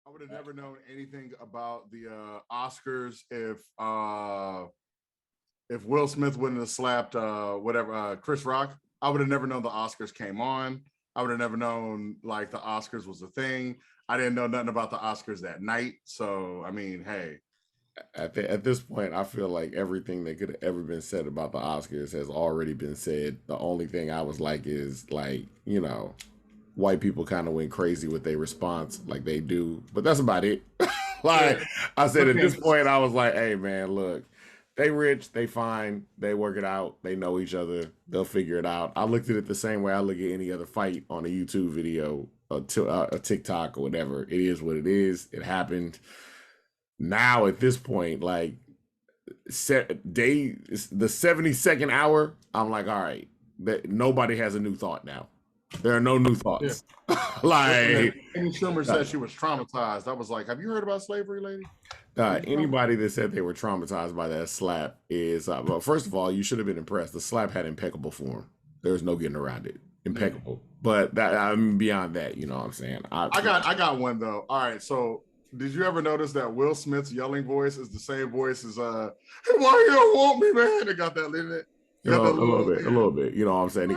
I would have never known anything about the Oscars if Will Smith wouldn't have slapped Chris Rock. I would have never known the Oscars came on. I would have never known like the Oscars was a thing. I didn't know nothing about the Oscars that night. So I mean, hey, At this point, I feel like everything that could have ever been said about the Oscars has already been said. The only thing I was like is like, white people kind of went crazy with their response, like they do. But that's about it. Like yeah. I said, Look, at this point, I was like, hey man, look, they rich, they fine, they work it out, they know each other, they'll figure it out. I looked at it the same way I look at any other fight on a YouTube video, a TikTok or whatever. It is what it is. It happened. Now at this point, like the 72nd hour, I'm like, all right, nobody has a new thought now. There are no new yeah. thoughts. Like Amy Schumer said she was traumatized. I was like, have you heard about slavery, lady? anybody that said they were traumatized by that slap is well, first of all, you should have been impressed. The slap had impeccable form. There's no getting around it. Impeccable. But that I'm beyond that, you know what I'm saying? I got one though. All right, so did you ever notice that Will Smith's yelling voice is the same voice as why you don't want me, man? It got that in it. A little bit. You know what I'm saying? He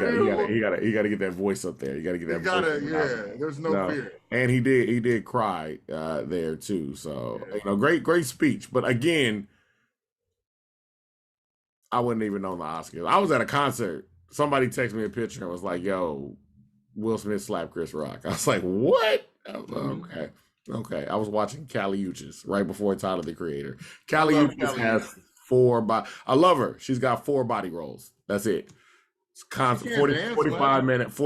got to get that voice up there. You got to get that. Yeah. There's no fear. And he did cry there too. So great speech. But again, I wouldn't even know the Oscars. I was at a concert. Somebody texted me a picture and was like, "Yo, Will Smith slapped Chris Rock." I was like, "What?" I was like, okay. I was watching Kali Uchis right before Tyler the Creator. Kali Uchis has I love her. She's got 4 body rolls. That's it. It's constant 45 minutes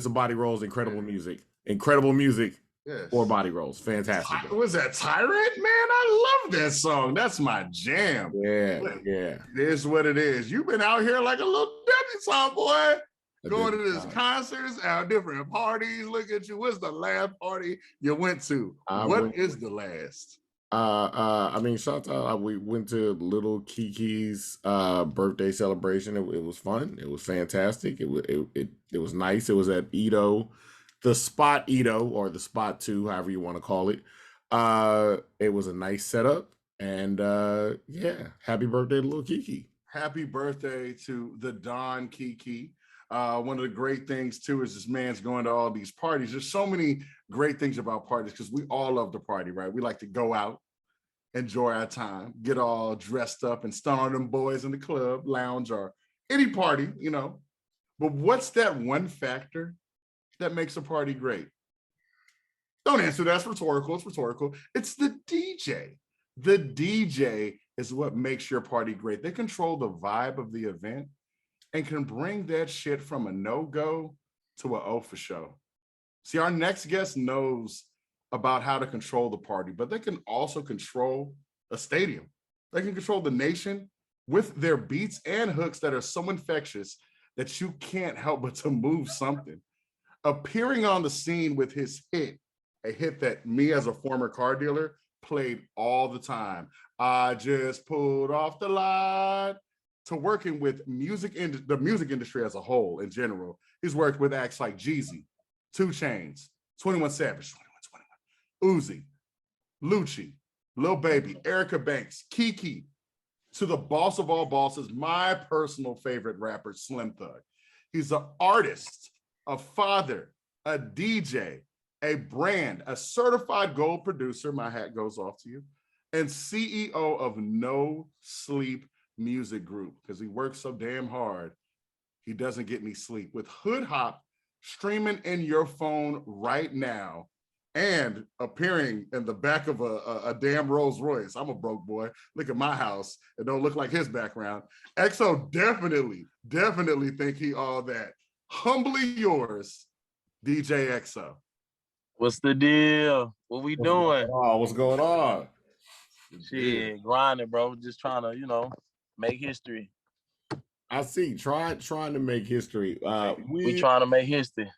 of body rolls, incredible music. Yes. 4 body rolls. Fantastic. Was that Tyrant? Man, I love that song. That's my jam. Yeah. It is what it is. You've been out here like a little debutante, boy. Going to these concerts, at different parties. Look at you. What's the last party you went to? What is the last? I mean, shout out. We went to little Kiki's birthday celebration. It was fun. It was fantastic. It was nice. It was at Edo, the Spot Edo, or the Spot 2, however you want to call it. It was a nice setup, and happy birthday to little Kiki. Happy birthday to the Don Kiki. One of the great things too is this man's going to all these parties. There's so many great things about parties because we all love to party, right? We like to go out, enjoy our time, get all dressed up and stun on them boys in the club, lounge, or any party, But what's that one factor that makes a party great? Don't answer that. It's rhetorical. It's the DJ. The DJ is what makes your party great. They control the vibe of the event and can bring that shit from a no-go to an O for show. See, our next guest knows about how to control the party, but they can also control a stadium. They can control the nation with their beats and hooks that are so infectious that you can't help but to move something. Appearing on the scene with his hit, a hit that me as a former car dealer played all the time. I just pulled off the lot. To working with the music industry as a whole in general. He's worked with acts like Jeezy, 2 Chainz, 21 Savage, 21, Uzi, Lucci, Lil Baby, Erica Banks, Kiki, to the boss of all bosses, my personal favorite rapper, Slim Thug. He's an artist, a father, a DJ, a brand, a certified gold producer, my hat goes off to you, and CEO of No Sleep Music Group, because he works so damn hard, he doesn't get any sleep. With Hood Hop streaming in your phone right now and appearing in the back of a damn Rolls Royce. I'm a broke boy. Look at my house. It don't look like his background. EXO definitely think he all that. Humbly yours, DJ EXO. What's the deal? What we doing? What's going on? Shit, grinding, bro. Just trying to, make history. I see. Trying to make history. We trying to make history.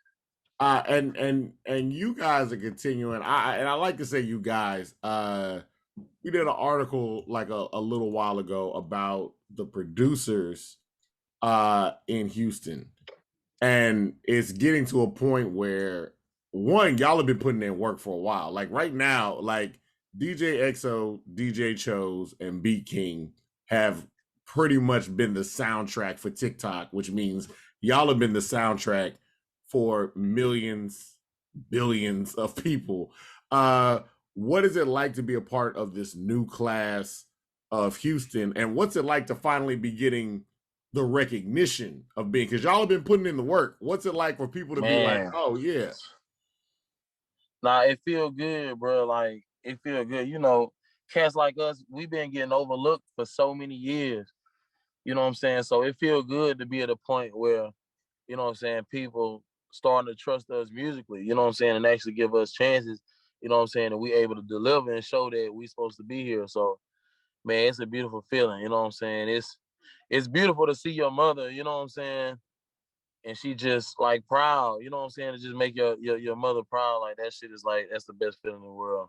And you guys are continuing. I like to say you guys. We did an article like a little while ago about the producers in Houston, and it's getting to a point where one, y'all have been putting in work for a while. Like right now, like DJ EXO, DJ Chose, and Beat King have pretty much been the soundtrack for TikTok, which means y'all have been the soundtrack for millions, billions of people. What is it like to be a part of this new class of Houston? And what's it like to finally be getting the recognition of being, because y'all have been putting in the work. What's it like for people to be like, Man, oh yeah, nah, it feel good, bro. Like it feel good. You know, cats like us, we've been getting overlooked for so many years. You know what I'm saying? So it feel good to be at a point where, you know what I'm saying, people starting to trust us musically, you know what I'm saying, and actually give us chances, you know what I'm saying, and we able to deliver and show that we supposed to be here. So man, it's a beautiful feeling, you know what I'm saying? It's beautiful to see your mother, you know what I'm saying, and she just like proud, you know what I'm saying, to just make your mother proud. Like that shit is like that's the best feeling in the world.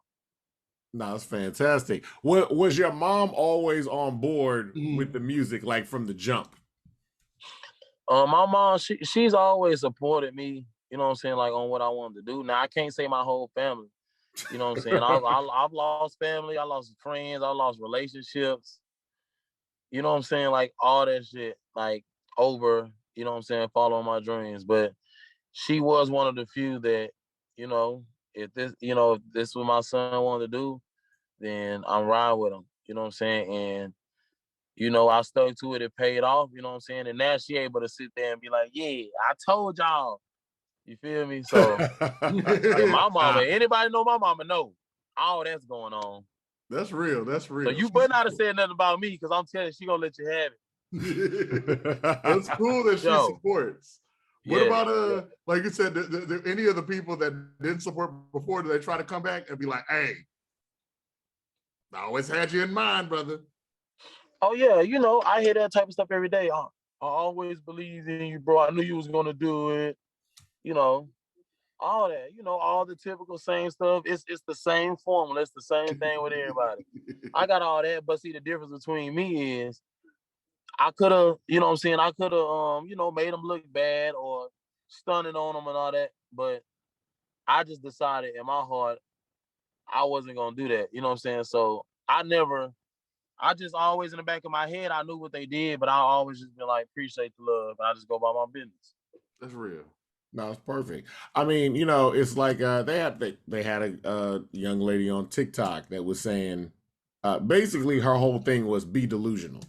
no, it's fantastic. What was your mom always on board with Mhm. the music, like from the jump? My mom, she's always supported me, you know what I'm saying, like on what I wanted to do. Now I can't say my whole family. You know what I'm saying? I've lost family, I lost friends, I lost relationships. You know what I'm saying? Like all that shit, like over. You know what I'm saying? Following my dreams, but she was one of the few that, you know, if this is what my son wanted to do, then I'm riding with him. You know what I'm saying? And I stuck to it. It paid off. You know what I'm saying? And now she able to sit there and be like, "Yeah, I told y'all." You feel me? So, like my mama, anybody know my mama know all that's going on. That's real. That's So real. you better not have said nothing about me because I'm telling you, she gonna let you have it. That's cool that she Yo, supports. What yeah, about yeah. like you said, any of the people that didn't support before, do they try to come back and be like, "Hey, I always had you in mind, brother"? Oh yeah, I hear that type of stuff every day. I always believed in you, bro. I knew you was gonna do it. You know, all that. All the typical same stuff. It's the same formula. It's the same thing with everybody. I got all that, but see the difference between me is I could have, you know what I'm saying, I could have made them look bad or stunning on them and all that, but I just decided in my heart I wasn't gonna do that. You know what I'm saying? So I just always in the back of my head I knew what they did, but I always just been like appreciate the love and I just go about my business. That's real. No, it's perfect. I mean, it's like they had a young lady on TikTok that was saying, basically her whole thing was be delusional.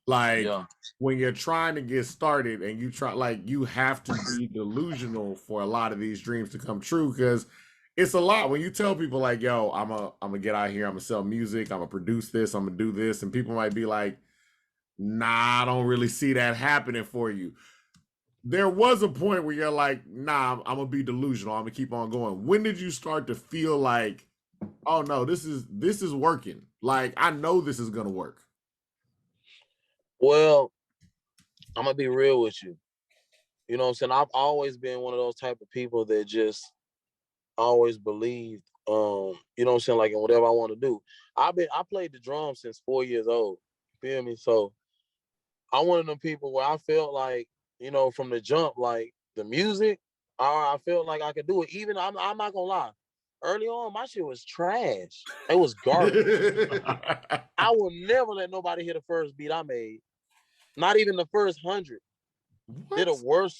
Like Yeah. when you're trying to get started and you have to be delusional for a lot of these dreams to come true, because it's a lot when you tell people like, yo, I'm gonna get out here, I'm gonna sell music, I'm gonna produce this, I'm gonna do this, and people might be like, nah, I don't really see that happening for you. There was a point where you're like, nah, I'm gonna be delusional, I'm gonna keep on going. When did you start to feel like, oh no, this is working, like I know this is gonna work? Well, I'm gonna be real with you. You know what I'm saying? I've always been one of those type of people that just always believed, you know what I'm saying, like in whatever I want to do. I played the drums since 4 years old. You feel me? So I'm one of them people where I felt like, from the jump, like the music, I felt like I could do it. Even I'm not gonna lie. Early on, my shit was trash. It was garbage. I will never let nobody hear the first beat I made. Not even the first 100. They're What?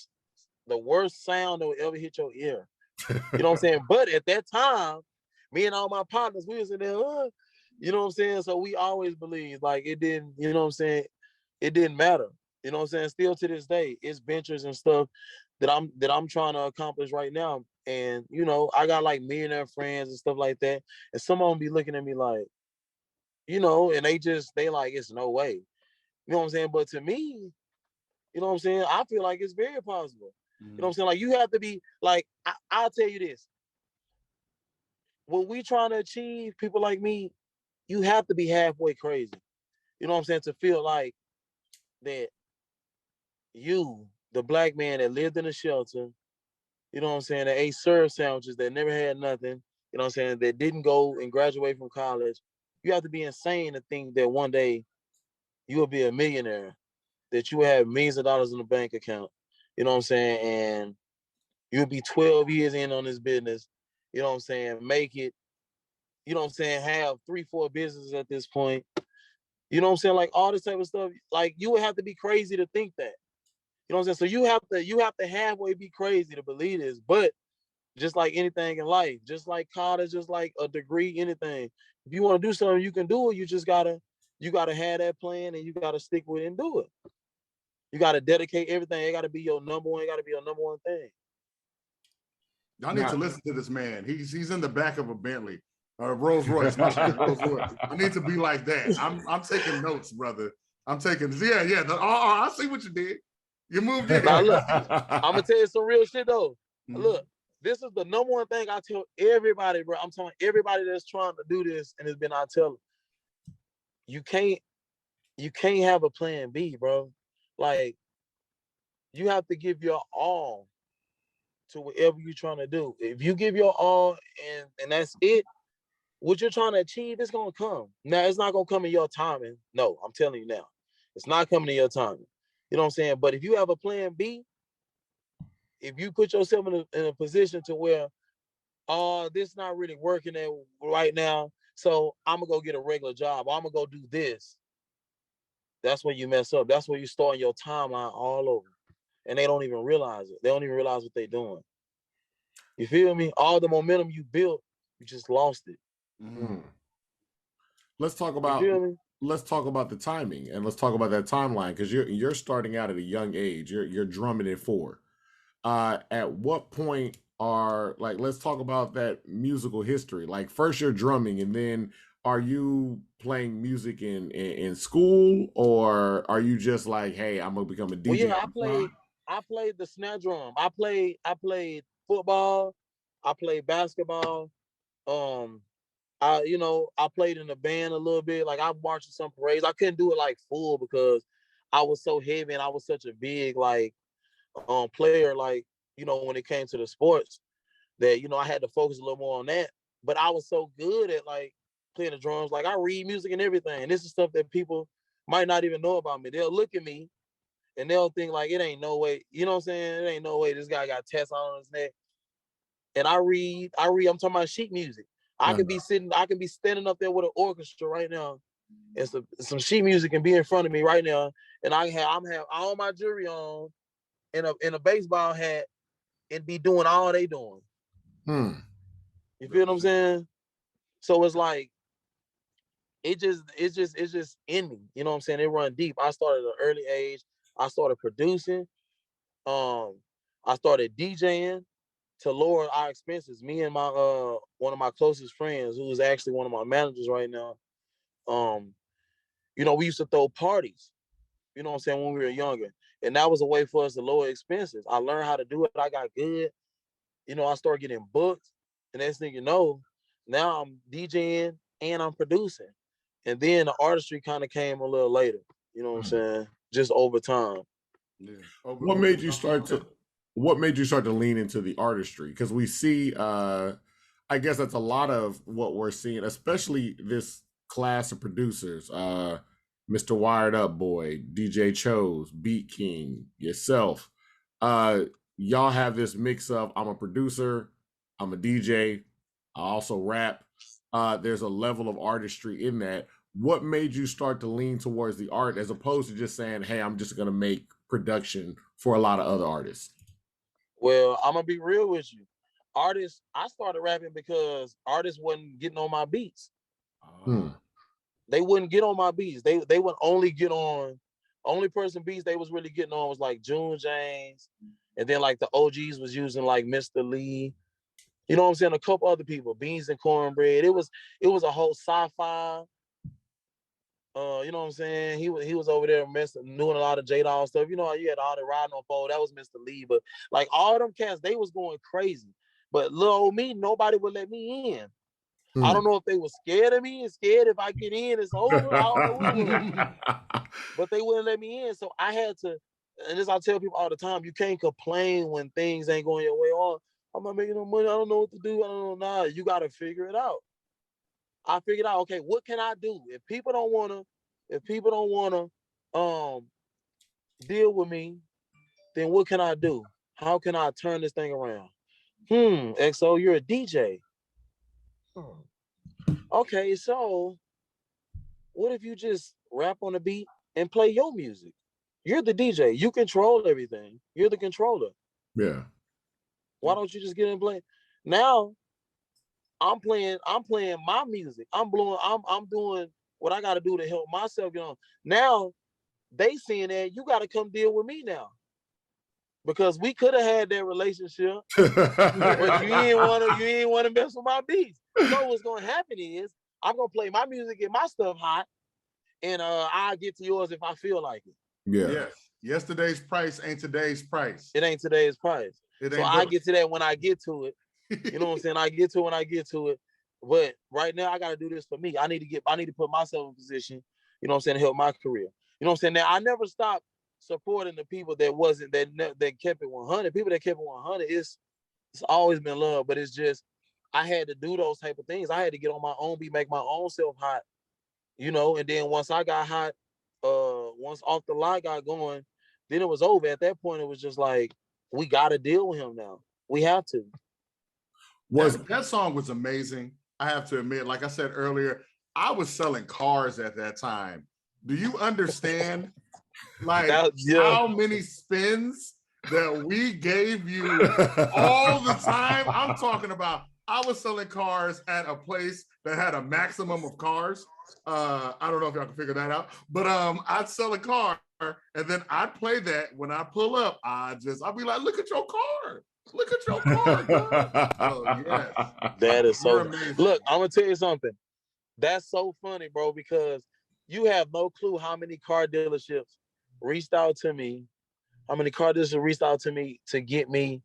the worst sound that would ever hit your ear. You know what I'm saying? But at that time, me and all my partners, we was in there, you know what I'm saying? So we always believed like it didn't, you know what I'm saying? It didn't matter. You know what I'm saying? Still to this day, it's ventures and stuff that I'm trying to accomplish right now. And I got like millionaire friends and stuff like that. And some of them be looking at me like, and they like, it's no way. You know what I'm saying? But to me, you know what I'm saying? I feel like it's very possible. You know what I'm saying? Like you have to be like, I'll tell you this. What we trying to achieve, people like me, you have to be halfway crazy. You know what I'm saying? To feel like that you, the black man that lived in a shelter, you know what I'm saying, that ate syrup sandwiches, that never had nothing, you know what I'm saying, that didn't go and graduate from college. You have to be insane to think that one day you will be a millionaire, that you will have millions of dollars in the bank account. You know what I'm saying? And You'll be 12 years in on this business. You know what I'm saying? Make it, you know what I'm saying? Have 3-4 businesses at this point. You know what I'm saying? Like all this type of stuff. Like you would have to be crazy to think that. You know what I'm saying? So you have to halfway be crazy to believe this. But just like anything in life, just like college, just like a degree, anything. If you want to do something, you can do it. You gotta have that plan and you gotta stick with it and do it. You gotta dedicate everything. It gotta be your number one. It gotta be your number one thing. Y'all need to listen to this man. He's in the back of a Bentley, Rolls Royce. Rolls Royce. I need to be like that. I'm taking notes, brother. I'm taking. Yeah. I see what you did. You moved in. Now look, I'm gonna tell you some real shit though. Look, this is the number one thing I tell everybody, bro. I'm telling everybody that's trying to do this and it's been I tell them, you can't have a plan B, bro. Like you have to give your all to whatever you're trying to do. If you give your all and that's it, what you're trying to achieve is gonna come. Now it's not gonna come in your timing. No, I'm telling you now, it's not coming in your timing. You know what I'm saying? But if you have a plan B, if you put yourself in a position to where, this not really working right now, so I'm gonna go get a regular job. Or I'm gonna go do this. That's when you mess up. That's when you start your timeline all over, and they don't even realize it. They don't even realize what they're doing. You feel me? All the momentum you built, you just lost it. Mm. Let's talk about the timing and let's talk about that timeline because you're starting out at a young age. You're drumming at 4. At what point let's talk about that musical history. Like first you're drumming and then are you playing music in school or are you just like, hey, I'm gonna become a DJ? Well, yeah, I played the snare drum. I played football. I played basketball. I played in a band a little bit. Like I marched in some parades. I couldn't do it like full because I was so heavy and I was such a big player. Like when it came to the sports, that I had to focus a little more on that. But I was so good at like playing the drums. Like I read music and everything. And this is stuff that people might not even know about me. They'll look at me and they'll think like it ain't no way. You know what I'm saying? It ain't no way this guy got tats on his neck. And I read. I'm talking about sheet music. I can be standing up there with an orchestra right now, and some sheet music can be in front of me right now, and I'm have all my jewelry on, in a baseball hat, and be doing all they doing. You feel what I'm saying? So it's like it's just in me. You know what I'm saying? It run deep. I started at an early age. I started producing. I started DJing to lower our expenses. Me and my one of my closest friends, who is actually one of my managers right now, we used to throw parties, you know what I'm saying, when we were younger. And that was a way for us to lower expenses. I learned how to do it. I got good. I started getting booked. And next thing you know, now I'm DJing and I'm producing. And then the artistry kind of came a little later, you know what I'm saying? Just over time. Yeah. What made you start to lean into the artistry? Because we see, I guess that's a lot of what we're seeing, especially this class of producers. Mr. Wired Up Boy, DJ Chose, Beat King, yourself. Y'all have this mix of I'm a producer, I'm a DJ, I also rap. There's a level of artistry in that. What made you start to lean towards the art as opposed to just saying, hey, I'm just going to make production for a lot of other artists? Well, I'm going to be real with you. I started rapping because artists wasn't getting on my beats. They wouldn't get on my beats. They would only get on, only person beats they was really getting on was like June James. And then like the OGs was using like Mr. Lee. You know what I'm saying? A couple other people, Beans and Cornbread. It was a whole sci-fi. You know what I'm saying? He was over there doing a lot of J-Dog stuff. You had all the riding on pole. That was Mr. Lee. But like all them cats, they was going crazy. But little old me, nobody would let me in. I don't know if they were scared of me and scared if I get in, it's over. I don't know what it was. But they wouldn't let me in. So I had to, and as I tell people all the time, you can't complain when things ain't going your way. Oh, I'm not making no money. I don't know what to do. I don't know. Nah, you got to figure it out. I figured out, okay, what can I do? If people don't wanna deal with me, then what can I do? How can I turn this thing around? XO, you're a DJ. Okay, so what if you just rap on the beat and play your music? You're the DJ. You control everything. You're the controller. Yeah. Why don't you just get in and play? Now I'm playing my music. I'm doing what I gotta do to help myself get on. Now they seeing that you gotta come deal with me now. Because we could have had that relationship, but you ain't wanna mess with my beats. So what's gonna happen is I'm gonna play my music, get my stuff hot, and I'll get to yours if I feel like it. Yeah. Yes. Yesterday's price ain't today's price. It ain't today's price. So I get to that when I get to it. You know what I'm saying? I get to it when I get to it. But right now I gotta do this for me. I need to put myself in position, you know what I'm saying, to help my career. You know what I'm saying? Now I never stopped supporting the people that kept it 100. People that kept it 100, it's always been love, but it's just I had to do those type of things. I had to get on my own beat, make my own self hot, you know. And then once I got hot, once Off the Lot got going, then it was over. At that point, it was just like we got to deal with him now. We have to. That song was amazing. I have to admit, like I said earlier, I was selling cars at that time. Do you understand? Like how many spins that we gave you all the time? I'm talking about I was selling cars at a place that had a maximum of cars. I don't know if y'all can figure that out, but I'd sell a car and then I'd play that when I pull up. I'd be like, look at your car. Look at your car. Oh, yes. That is so amazing. Look, I'm gonna tell you something. That's so funny, bro, because you have no clue how many car dealerships reached out to me, how many car dealerships reached out to me to get me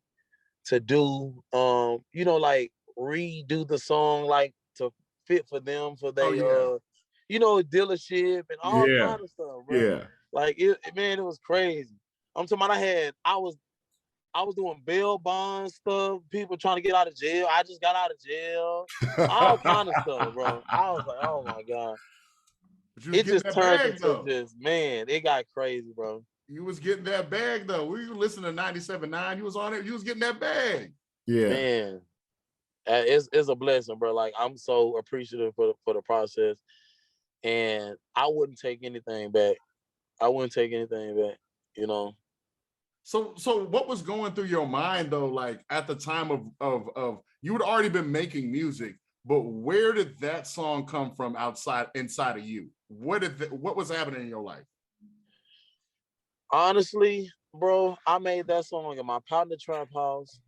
to do, you know, like redo the song, like to fit for them, for their, you know, dealership and all kind of stuff, bro. Yeah. Like man, it was crazy. I'm talking about I was doing bail bond stuff, people trying to get out of jail. I just got out of jail. All kind of stuff, bro. I was like, oh my God. It just turned into just, man, it got crazy, bro. You was getting that bag though. We were listening to 97.9. You was on it. You was getting that bag. Yeah. Man, it's a blessing, bro. Like I'm so appreciative for the process. And I wouldn't take anything back. You know. So what was going through your mind though, like at the time of you had already been making music, but where did that song come from inside of you? What was happening in your life? Honestly, bro, I made that song in my partner trap house.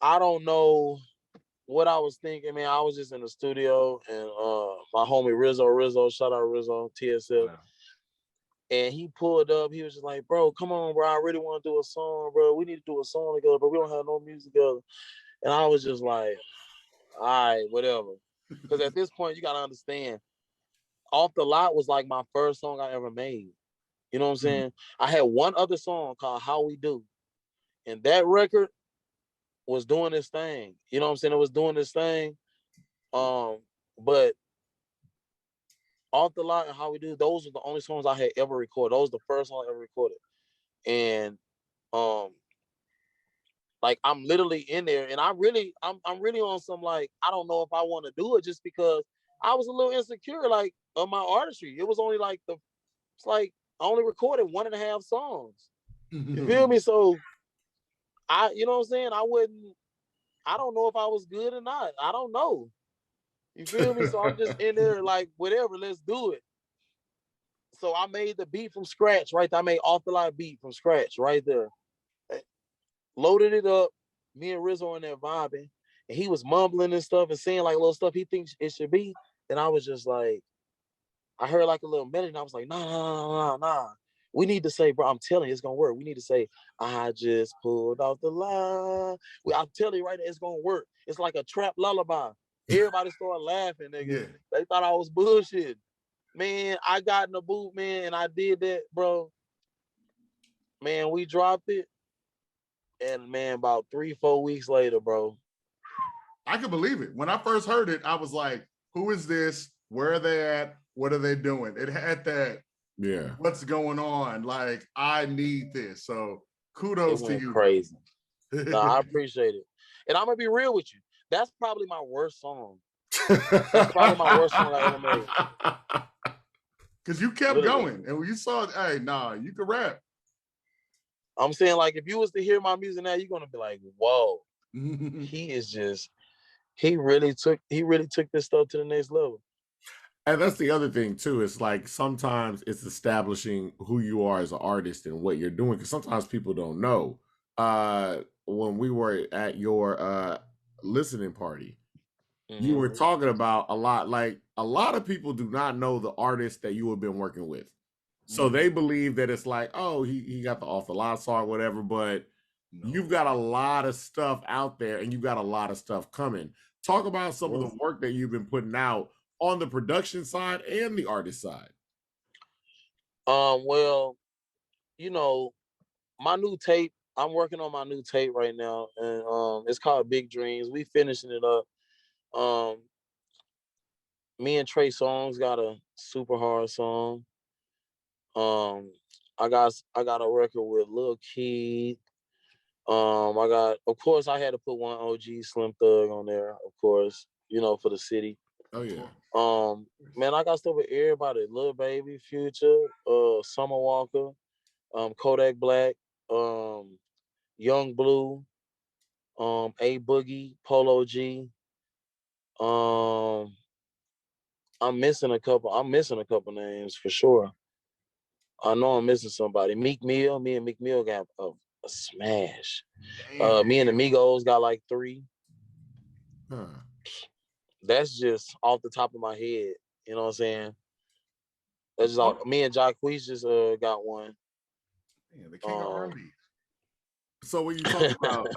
I don't know what I was thinking, man. I was just in the studio and my homie Rizzo, shout out Rizzo, TSF. Wow. And he pulled up. He was just like, bro, come on, bro. I really want to do a song, bro. We need to do a song together, but we don't have no music together. And I was just like, all right, whatever. Because at this point, you got to understand, Off the Lot was like my first song I ever made. You know what I'm saying? Mm-hmm. I had one other song called How We Do. And that record was doing this thing. You know what I'm saying? It was doing this thing. But Off the Lot and How We Do, those are the only songs I had ever recorded. Those were the first songs I ever recorded. And like I'm literally in there and I'm really on some like, I don't know if I want to do it just because I was a little insecure like of my artistry. It was only like it's like I only recorded 1.5 songs. You feel me? So you know what I'm saying? I don't know if I was good or not. I don't know. You feel me? So I'm just in there like, whatever, let's do it. So I made the beat from scratch, right there. I made Off the Lot beat from scratch right there. Loaded it up. Me and Rizzo in there vibing. And he was mumbling and stuff and saying like little stuff he thinks it should be. And I was just like, I heard like a little melody and I was like, nah. We need to say, bro, I'm telling you, it's going to work. We need to say, I just pulled off the line. I'm telling you right there, it's going to work. It's like a trap lullaby. Everybody started laughing, nigga. Yeah. They thought I was bullshit. Man, I got in the booth, man, and I did that, bro. Man, we dropped it. And, man, about 3-4 weeks later, bro. I could believe it. When I first heard it, I was like, who is this? Where are they at? What are they doing? It had that, what's going on? Like, I need this. So Kudos to went you. crazy. No, I appreciate it. And I'm gonna be real with you. That's probably my worst song. That's probably my worst song I ever made. Because you kept Literally. going. And when you saw, hey, nah, you can rap. I'm saying, like, if you was to hear my music now, you're gonna be like, whoa, he is just, he really took this stuff to the next level. And that's the other thing too. It's like sometimes it's establishing who you are as an artist and what you're doing. Because sometimes people don't know. When we were at your listening party, you were talking about a lot. Like a lot of people do not know the artist that you have been working with. So they believe that it's like, oh, he got the Off the Lot song, whatever. But you've got a lot of stuff out there, and you've got a lot of stuff coming. Talk about some of the work that you've been putting out on the production side and the artist side. Well, you know, my new tape. I'm working on my new tape right now, and it's called Big Dreams. We finishing it up. Me and Trey Songz got a super hard song. I got a record with Lil Keith. Of course, I had to put one OG Slim Thug on there, of course, you know, for the city. Oh yeah. Man, I got stuff with everybody: Lil Baby, Future, Summer Walker, Kodak Black, Young Blue, A Boogie, Polo G. I'm missing a couple names for sure. I know I'm missing somebody. Meek Mill, me and Meek Mill got a smash. Me and Amigos got like 3. Huh. That's just off the top of my head. You know what I'm saying? That's just all. Me and Jacquees just got one. Yeah, the king of R&B. So what you talking about?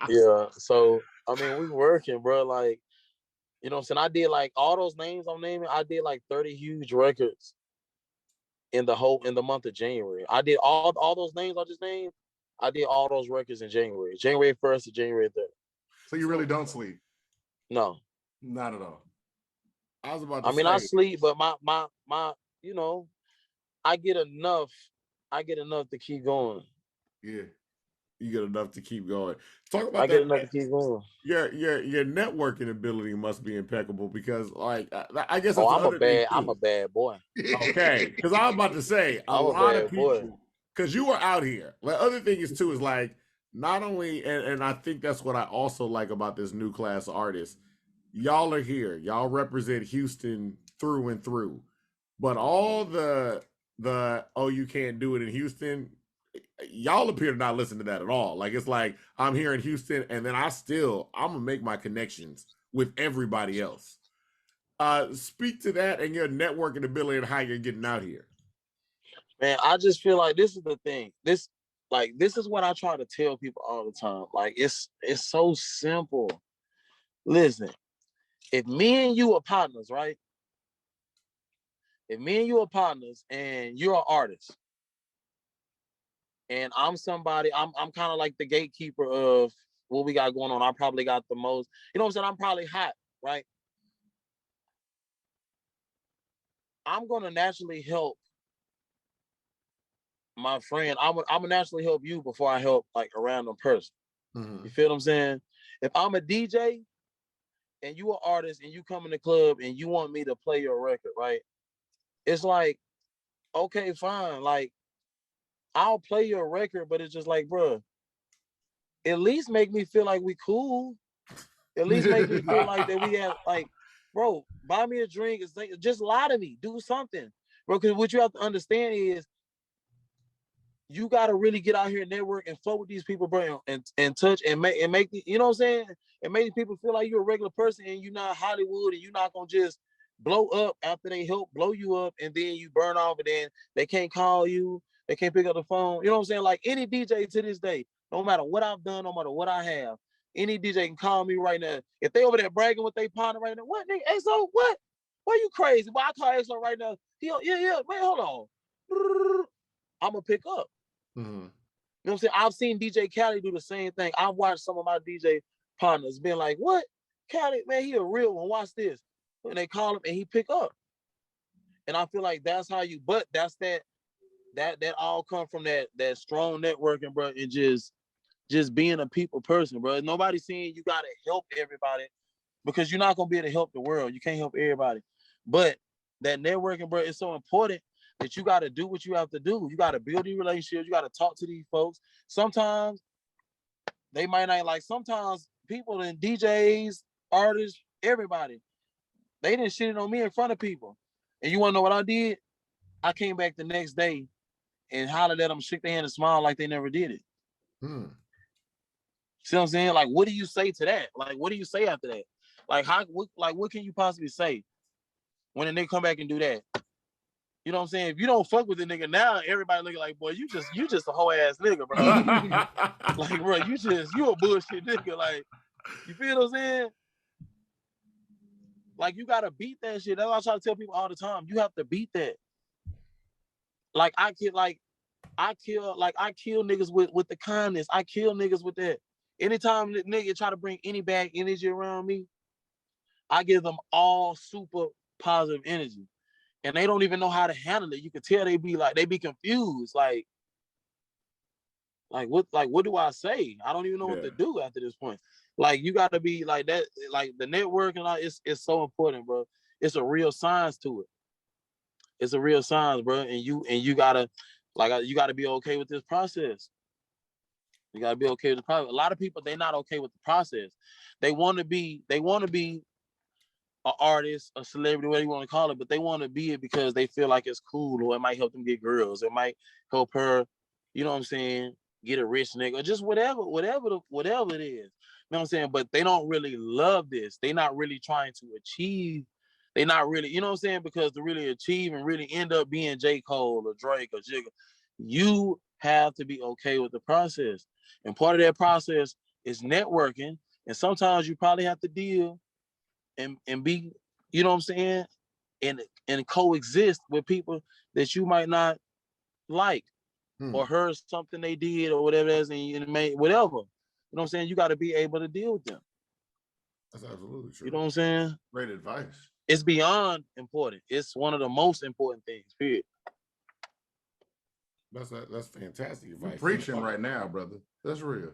Yeah. So I mean, we working, bro. Like, you know what I'm saying? I did like all those names I'm naming. I did like 30 huge records in the month of January. I did all those names I just named. I did all those records in January 1st to January 3rd. So you really don't sleep? No, not at all. I was about to I mean, say, I sleep, but my, you know, I get enough to keep going. Yeah, you get enough to keep going. Talk about I that. get enough to keep going. Your networking ability must be impeccable because, like, I guess Oh, I'm a bad boy. Okay, because I was about to say a lot of people. Because you are out here. The other thing is too is like not only, and I think that's what I also like about this new class of artists. Y'all are here. Y'all represent Houston through and through. But all the oh, you can't do it in Houston, y'all appear to not listen to that at all. Like it's like I'm here in Houston, and then I'm gonna make my connections with everybody else. Speak to that and your networking ability and how you're getting out here. Man, I just feel like this is the thing. This is what I try to tell people all the time. Like it's so simple. Listen, if me and you are partners, right? If me and you are partners and you're an artist, and I'm somebody, I'm kind of like the gatekeeper of what we got going on. I probably got the most, you know what I'm saying? I'm probably hot, right? I'm gonna naturally help my friend. I'm gonna naturally help you before I help like a random person. You feel what I'm saying? If I'm a DJ and you an artist and you come in the club and you want me to play your record, right? It's like, okay, fine. Like, I'll play your record, but it's just like, bro, at least make me feel like we cool. At least make me feel like that we have, like, bro, buy me a drink. Just lie to me. Do something. Bro, because what you have to understand is you got to really get out here and network and flow with these people, bro, and touch and make the, you know what I'm saying? And make people feel like you're a regular person and you're not Hollywood and you're not going to just blow up after they help blow you up and then you burn off and then they can't call you. They can't pick up the phone. You know what I'm saying? Like any DJ to this day, no matter what I've done, no matter what I have, any DJ can call me right now. If they over there bragging with their partner right now, what, nigga, XO, what? Why you crazy? Well, I call XO right now. Yeah, wait, hold on. I'm going to pick up. Mm-hmm. You know what I'm saying? I've seen DJ Khaled do the same thing. I've watched some of my DJ partners being like, what? Khaled, man, he a real one. Watch this. And they call him and he pick up. And I feel like that's how you, but that's that that all come from that strong networking, bro, and just being a people person, bro. Nobody's saying you gotta help everybody because you're not gonna be able to help the world. You can't help everybody. But that networking, bro, is so important that you gotta do what you have to do. You gotta build these relationships, you gotta talk to these folks. Sometimes they might not like sometimes people and DJs, artists, everybody, they didn't shit it on me in front of people. And you wanna know what I did? I came back the next day and hollered at them, shook their hand and smiled like they never did it. Hmm. See what I'm saying? Like, what do you say to that? Like, what do you say after that? Like, what can you possibly say when a nigga come back and do that? You know what I'm saying? If you don't fuck with the nigga now, everybody looking like, boy, you just a whole ass nigga, bro. Like, bro, you a bullshit nigga. Like, you feel what I'm saying? Like, you gotta beat that shit. That's what I try to tell people all the time. You have to beat that. Like, I kill niggas with the kindness. I kill niggas with that. Anytime the nigga try to bring any bad energy around me, I give them all super positive energy. And they don't even know how to handle it. You can tell they be confused. Like what do I say? I don't even know what to do after this point. Like, you gotta be like that, like the network and all, it's so important, bro. It's a real science to it. It's a real science, bro. And you gotta be okay with this process. You gotta be okay with the process. A lot of people, they're not okay with the process. They want to be an artist, a celebrity, whatever you want to call it, but they want to be it because they feel like it's cool, or it might help them get girls. It might help her, you know what I'm saying, get a rich nigga, or just whatever it is. You know what I'm saying? But they don't really love this. They're not really trying to achieve. They're not really, you know what I'm saying? Because to really achieve and really end up being J. Cole or Drake or Jigga, you have to be okay with the process. And part of that process is networking. And sometimes you probably have to deal and be, you know what I'm saying, and coexist with people that you might not like or heard something they did or whatever it is, and it may whatever. You know what I'm saying? You got to be able to deal with them. That's absolutely true. You know what I'm saying? Great advice. It's beyond important. It's one of the most important things, period. That's fantastic advice. You're preaching right now, brother. That's real.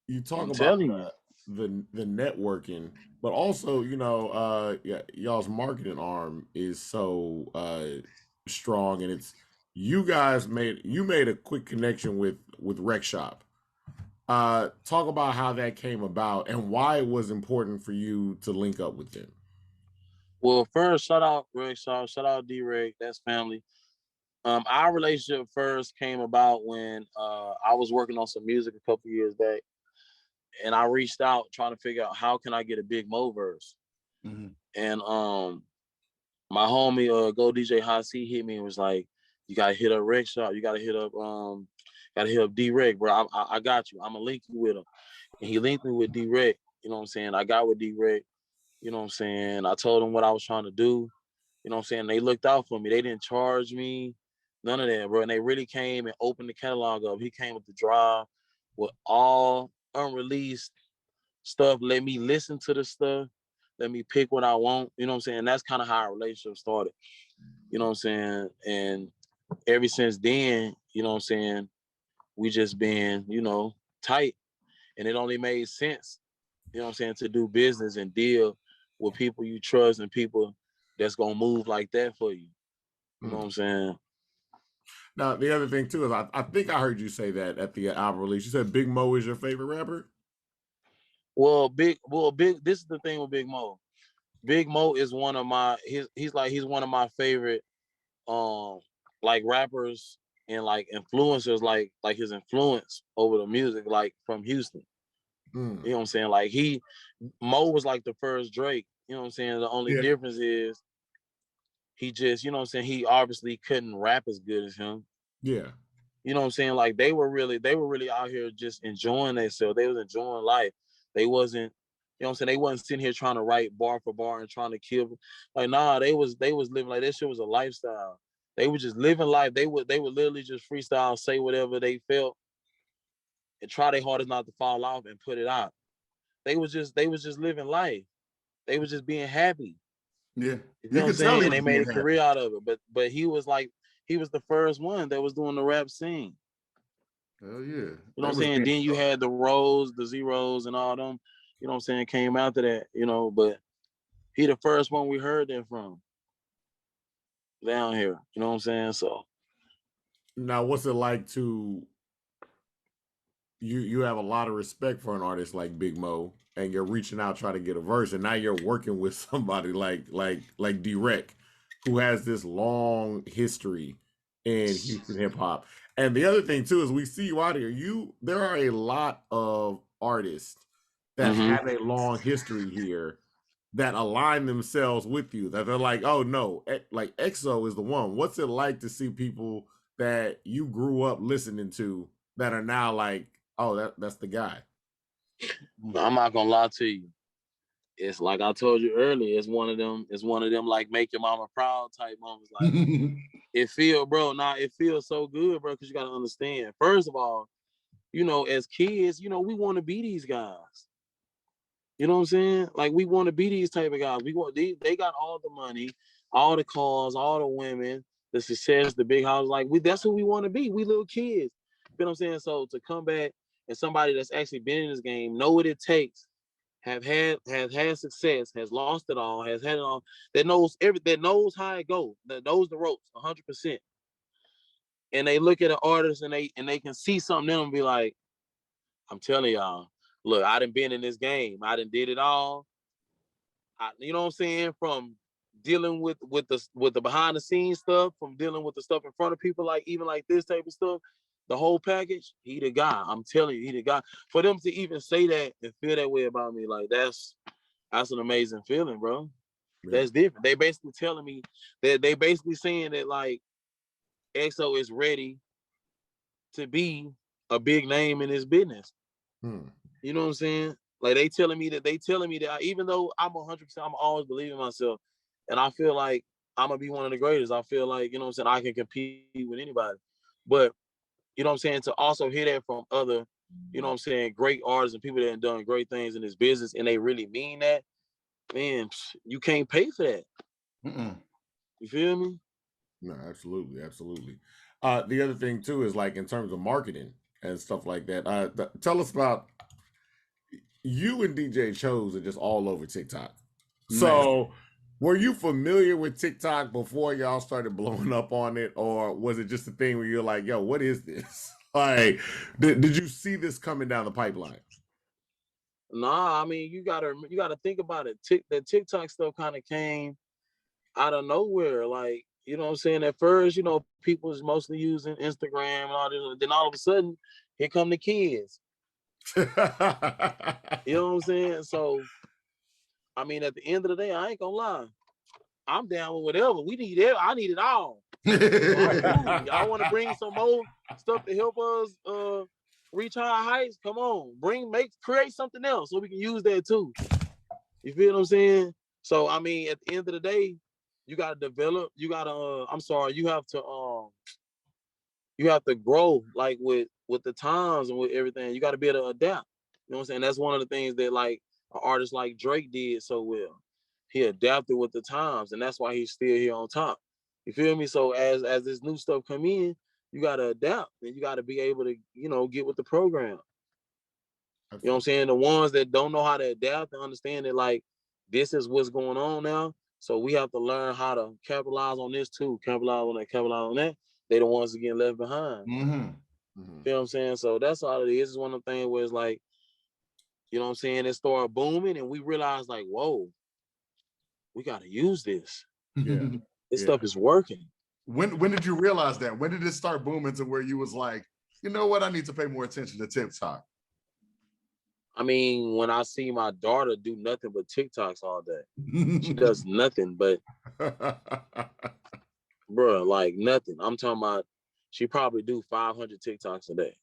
You talk I'm about telling you. the networking, but also, you know, y'all's marketing arm is so strong, and it's you guys made a quick connection with Rec Shop. Talk about how that came about and why it was important for you to link up with them. Well, first, shout out Reg Shaw, shout out D-Reg, that's family. Our relationship first came about when I was working on some music a couple years back, and I reached out trying to figure out how can I get a Big Mo verse. Mm-hmm. And my homie Go DJ Hot C hit me and was like, "You gotta hit up Reg Shop. You gotta hit up D-Reg, bro. I got you. I'm gonna link you with him." And he linked me with D-Reg. You know what I'm saying? I got with D-Reg. You know what I'm saying? I told him what I was trying to do. You know what I'm saying? They looked out for me. They didn't charge me, none of that, bro. And they really came and opened the catalog up. He came with the drive with all unreleased stuff. Let me listen to the stuff. Let me pick what I want. You know what I'm saying? And that's kind of how our relationship started. You know what I'm saying? And ever since then, you know what I'm saying, we just been, you know, tight. And it only made sense, you know what I'm saying, to do business and deal with people you trust and people that's gonna move like that for you. You know what I'm saying? Now, the other thing too is I think I heard you say that at the album release. You said Big Mo is your favorite rapper? Well, Big, this is the thing with Big Mo. Big Mo is one of my he's one of my favorite like rappers and like influencers, like his influence over the music, like from Houston. You know what I'm saying? Like Mo was like the first Drake. You know what I'm saying? The only difference is he just, you know what I'm saying, he obviously couldn't rap as good as him. Yeah. You know what I'm saying? Like they were really out here just enjoying themselves. They was enjoying life. They wasn't, you know what I'm saying, they wasn't sitting here trying to write bar for bar and trying to kill. Like, nah, they was living like that shit was a lifestyle. They were just living life. They would literally just freestyle, say whatever they felt, and try their hardest not to fall off and put it out. They was just living life. They was just being happy. Yeah. You know what I'm saying? And they made a career out of it. But he was like he was the first one that was doing the rap scene. Hell yeah. You know what I'm saying? Then you had the Rose, the Zeros, and all them, you know what I'm saying, came after that, you know, but he the first one we heard that from down here. You know what I'm saying? So now, what's it like to you have a lot of respect for an artist like Big Mo, and you're reaching out trying to get a verse, and now you're working with somebody like D-Rec, who has this long history in Houston hip hop. And the other thing too is we see you out here. There are a lot of artists that have a long history here that align themselves with you. That they're like, oh no, like EXO is the one. What's it like to see people that you grew up listening to that are now like, oh, that's the guy? I'm not gonna lie to you. It's like I told you earlier. It's one of them like make your mama proud type moments. Like it feels so good, bro. Because you gotta understand. First of all, you know, as kids, you know, we want to be these guys. You know what I'm saying? Like we want to be these type of guys. They got all the money, all the cars, all the women, the success, the big house. Like that's who we want to be. We little kids. You know what I'm saying? So to come back and somebody that's actually been in this game, know what it takes, has had success, has lost it all, has had it all, that knows how it goes, that knows the ropes 100%. And they look at an artist and they can see something in them and be like, I'm telling y'all, look, I done been in this game. I done did it all. You know what I'm saying? From dealing with the behind the scenes stuff, from dealing with the stuff in front of people, like even like this type of stuff, the whole package, he the guy. I'm telling you, he the guy. For them to even say that and feel that way about me, like that's an amazing feeling, bro. Yeah. That's different. They basically telling me that they basically saying that like EXO is ready to be a big name in this business. You know what I'm saying? Like they telling me that even though I'm 100%, I'm always believing myself, and I feel like I'm gonna be one of the greatest. I feel like, you know what I'm saying, I can compete with anybody. But you know what I'm saying, to also hear that from other, you know what I'm saying, great artists and people that have done great things in this business, and they really mean that, man, you can't pay for that. You feel me? No, absolutely. The other thing too is like in terms of marketing and stuff like that. Tell us about you and DJ Chose are just all over TikTok. So were you familiar with TikTok before y'all started blowing up on it, or was it just a thing where you're like, yo, what is this? Like, did you see this coming down the pipeline? Nah, I mean, you gotta think about it. The TikTok stuff kind of came out of nowhere. Like, you know what I'm saying? At first, you know, people was mostly using Instagram and all this. Then all of a sudden, here come the kids. You know what I'm saying? So, I mean, at the end of the day, I ain't gonna lie. I'm down with whatever. We need it. I need it all. Y'all want to bring some more stuff to help us reach higher heights? Come on, create something else so we can use that too. You feel what I'm saying? So I mean, at the end of the day, you gotta develop. You gotta. You have to grow like with the times and with everything. You got to be able to adapt. You know what I'm saying? That's one of the things that like an artist like Drake did so well. He adapted with the times, and that's why he's still here on top. You feel me? So as this new stuff come in, you got to adapt, and you got to be able to, you know, get with the program. You know what I'm saying? The ones that don't know how to adapt and understand that like this is what's going on now. So we have to learn how to capitalize on this too. Capitalize on that. They the ones that get left behind. You know what I'm saying? So that's all it is. It's one of the things where it's like, you know what I'm saying, it started booming and we realized like, whoa, we got to use this. Yeah. This stuff is working. When did you realize that? When did it start booming to where you was like, you know what, I need to pay more attention to TikTok? I mean, when I see my daughter do nothing but TikToks all day, she does nothing but, bro, like nothing. I'm talking about, she probably do 500 TikToks a day.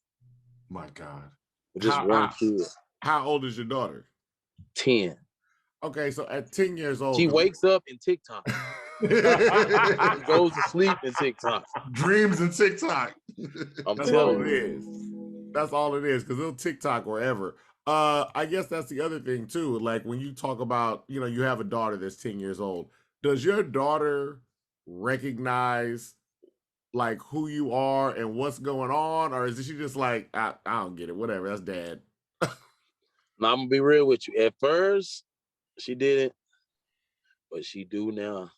My God. Just one kid. How old is your daughter? 10. Okay, so at 10 years old, she wakes up in TikTok. Goes to sleep in TikTok. Dreams in TikTok. That's all it is. That's all it is, because it'll TikTok wherever. I guess that's the other thing too. Like when you talk about, you know, you have a daughter that's 10 years old. Does your daughter recognize like who you are and what's going on, or is she just like I don't get it, whatever, that's dad? Now, I'm gonna be real with you. At first, she didn't, but she do now.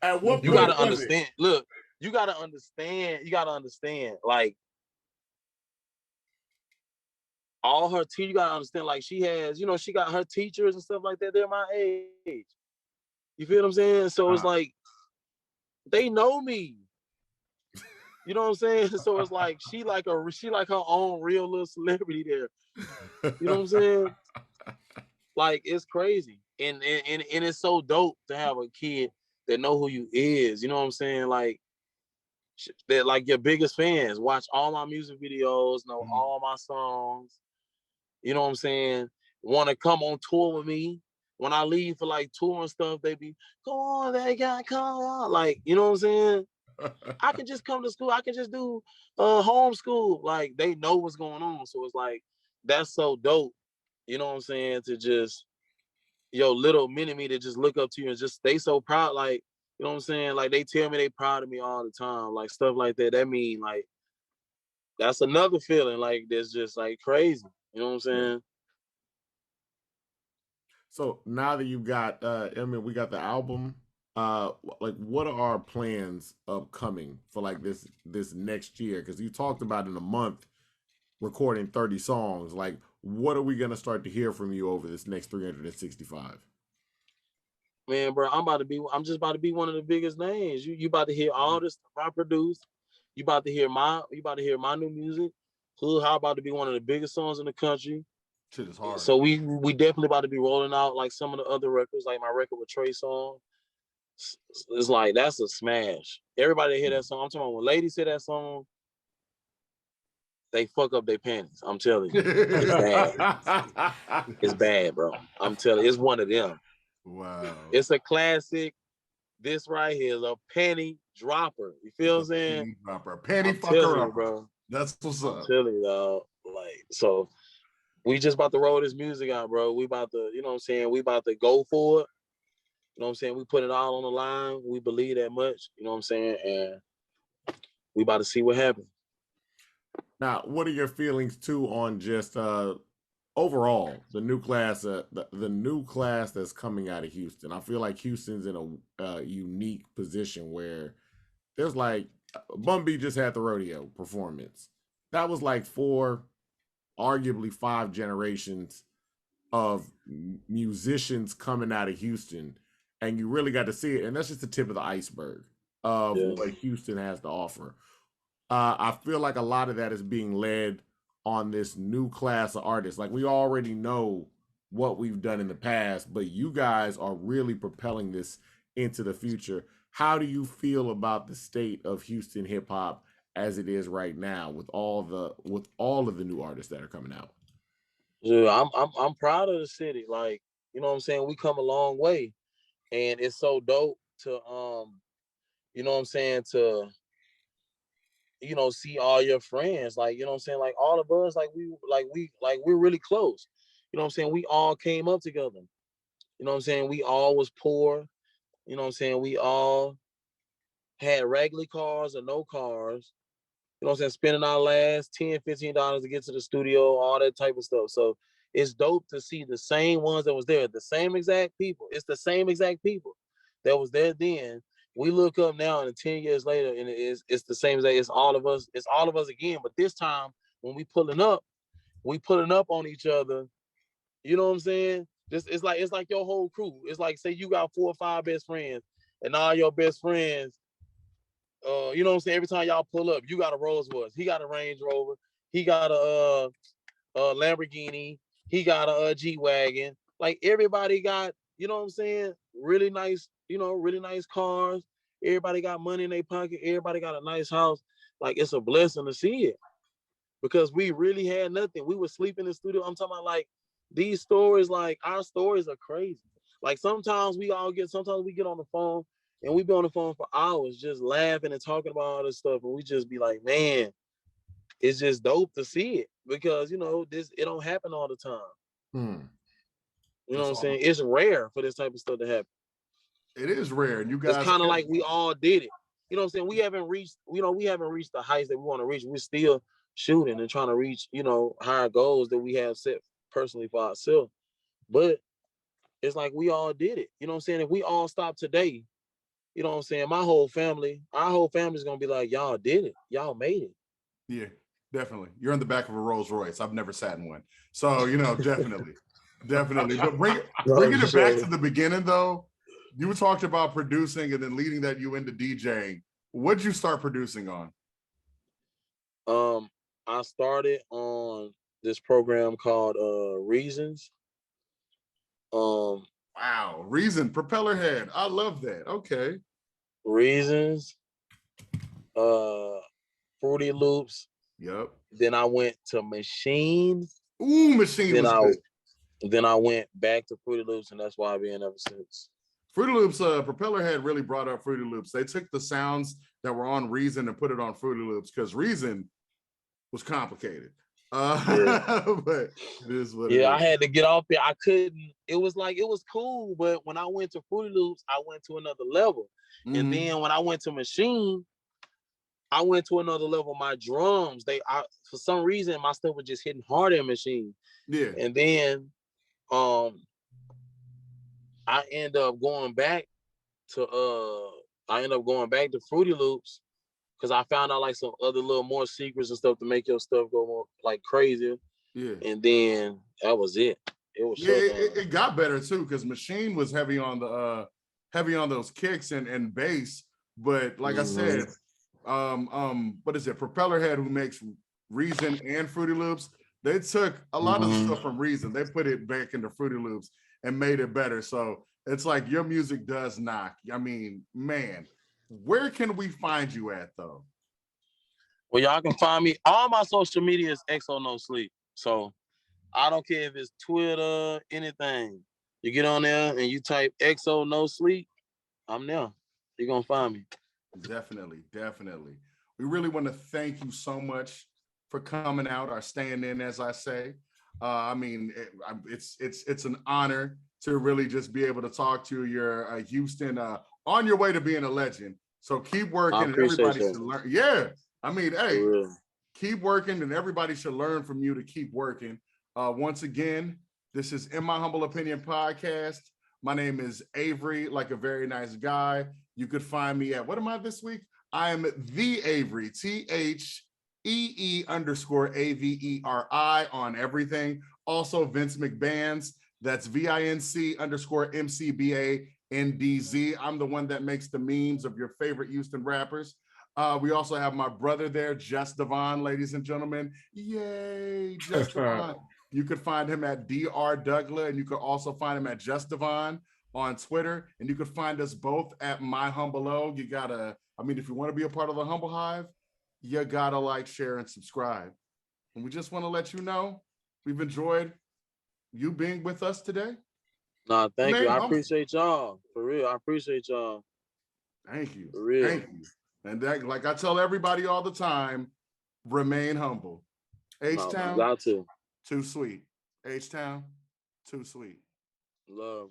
At what You point gotta was it? understand. Look, you gotta understand. You gotta understand. Like all her teachers, you gotta understand. Like she has, she got her teachers and stuff like that. They're my age. You feel what I'm saying? So it's like they know me. You know what I'm saying? So it's like she like her own real little celebrity there. You know what I'm saying? Like it's crazy. And it's so dope to have a kid that know who you is. You know what I'm saying? Like that like your biggest fans watch all my music videos, know all my songs. You know what I'm saying? Want to come on tour with me. When I leave for like tour and stuff, they be, come on, that guy, come on. Like, you know what I'm saying? I can just come to school. I can just do homeschool. Like they know what's going on. So it's like, that's so dope. You know what I'm saying? To just, little mini me to just look up to you and just stay so proud. Like, you know what I'm saying? Like they tell me they proud of me all the time. Like stuff like that. That mean like, that's another feeling like that's just like crazy. You know what I'm saying? So now that you got we got the album, like what are our plans upcoming for like this next year? Because you talked about in a month recording 30 songs. Like what are we gonna start to hear from you over this next 365? Man, bro, I'm just about to be one of the biggest names. You about to hear all this stuff I produced. You about to hear my new music. Hood How about to be one of the biggest songs in the country. Shit is hard. So we definitely about to be rolling out like some of the other records, like my record with Trey Songz. It's like that's a smash. Everybody hear that song. I'm talking about when ladies hear that song, they fuck up their panties. I'm telling you. It's bad. It's bad, bro. I'm telling you, it's one of them. Wow. It's a classic. This right here is a penny dropper. You feel what I'm saying? Penny dropper. Penny fucker up, bro. That's what's up. I'm telling you, dog. Like, so we just about to roll this music out, bro. We about to, you know what I'm saying? We about to go for it. You know what I'm saying? We put it all on the line. We believe that much. You know what I'm saying? And we about to see what happens. Now, what are your feelings too on just overall the new class, the new class that's coming out of Houston? I feel like Houston's in a unique position where there's like Bun B just had the rodeo performance. That was like 4, arguably 5 generations of musicians coming out of Houston, and you really got to see it. And that's just the tip of the iceberg of what Houston has to offer. I feel like a lot of that is being led on this new class of artists. Like we already know what we've done in the past, but you guys are really propelling this into the future. How do you feel about the state of Houston hip hop as it is right now with all of the new artists that are coming out? Dude, I'm proud of the city. Like, you know what I'm saying? We come a long way. And it's so dope to you know what I'm saying, to see all your friends. Like, you know what I'm saying? Like all of us, we're really close. You know what I'm saying? We all came up together. You know what I'm saying? We all was poor. You know what I'm saying? We all had regular cars or no cars. You know what I'm saying? Spending our last $10, $15 to get to the studio, all that type of stuff. So it's dope to see the same ones that was there, the same exact people. It's the same exact people that was there then. We look up now and 10 years later, and it's the same as it's all of us. It's all of us again. But this time when we pulling up on each other. You know what I'm saying? It's like your whole crew. It's like, say you got 4 or 5 best friends, and all your best friends, you know what I'm saying? Every time y'all pull up, you got a Rolls Royce, he got a Range Rover, he got a Lamborghini, he got a G-Wagon. Like everybody got, you know what I'm saying? Really nice, really nice cars. Everybody got money in their pocket. Everybody got a nice house. Like it's a blessing to see it because we really had nothing. We would sleep in the studio. I'm talking about like these stories, like our stories are crazy. Like sometimes we get on the phone and we be on the phone for hours just laughing and talking about all this stuff. And we just be like, man, it's just dope to see it because, it don't happen all the time. You know what I'm saying? It's rare for this type of stuff to happen. It is rare. And you guys it's kind of like we all did it. you know what I'm saying, we haven't reached the heights that we want to reach. We're still shooting and trying to reach, higher goals that we have set personally for ourselves. But it's like we all did it. You know what I'm saying? If we all stop today, you know what I'm saying, our whole family is gonna be like, y'all did it. Y'all made it. Yeah, definitely. You're in the back of a Rolls Royce. I've never sat in one. So, definitely. Definitely. But bringing it back to the beginning though, you talked about producing and then leading that you into DJing. What'd you start producing on? I started on this program called Reasons. Wow, Reason, Propeller Head. I love that. Okay. Reasons, Fruity Loops. Yep. Then I went to Machine. Ooh, Machine was good. Then I went back to Fruity Loops, and that's why I've been ever since. Fruity Loops, Propeller Head really brought up Fruity Loops. They took the sounds that were on Reason and put it on Fruity Loops because Reason was complicated. But it is what it is. I had to get off it. I couldn't. It was cool, but when I went to Fruity Loops, I went to another level. Mm-hmm. And then when I went to Machine, I went to another level. My drums, for some reason, my stuff was just hitting harder in Machine. Yeah. And then I end up going back to Fruity Loops because I found out like some other little more secrets and stuff to make your stuff go more like crazier. Yeah. And then that was it. It was it got better too because Machine was heavy on those kicks and bass. But like I said, what is it? Propeller Head, who makes Reason and Fruity Loops, they took a lot of stuff from Reason, they put it back into Fruity Loops and made it better. So it's like your music does knock. I mean, man, where can we find you at though? Well, y'all can find me. All my social media is XO No Sleep. So I don't care if it's Twitter, anything. You get on there and you type XO No Sleep, I'm there. You're gonna find me. Definitely. We really want to thank you so much for coming out or staying in, as I say. I mean, it's an honor to really just be able to talk to you. You're Houston on your way to being a legend. So keep working, and everybody should learn. Yeah, I mean, hey, keep working, and everybody should learn from you to keep working. Once again, this is In My Humble Opinion podcast. My name is Avery, like a very nice guy. You could find me at, what am I this week? I am the Avery, THEE_AVERI on everything. Also Vince McBands, that's VINC_MCBANDZ. I'm the one that makes the memes of your favorite Houston rappers. We also have my brother there, Just Devon, ladies and gentlemen. Yay, Just Devon. You could find him at Dr. Douglas, and you could also find him at Just Devon on Twitter. And you could find us both at My Humble O. You gotta, if you want to be a part of the Humble Hive, you gotta like, share, and subscribe. And we just want to let you know we've enjoyed you being with us today. No, thank you. I appreciate y'all. For real, I appreciate y'all. Thank you. For real. Thank you. And that, like I tell everybody all the time, remain humble. H-Town, got to. Too sweet. H-Town, too sweet. Love.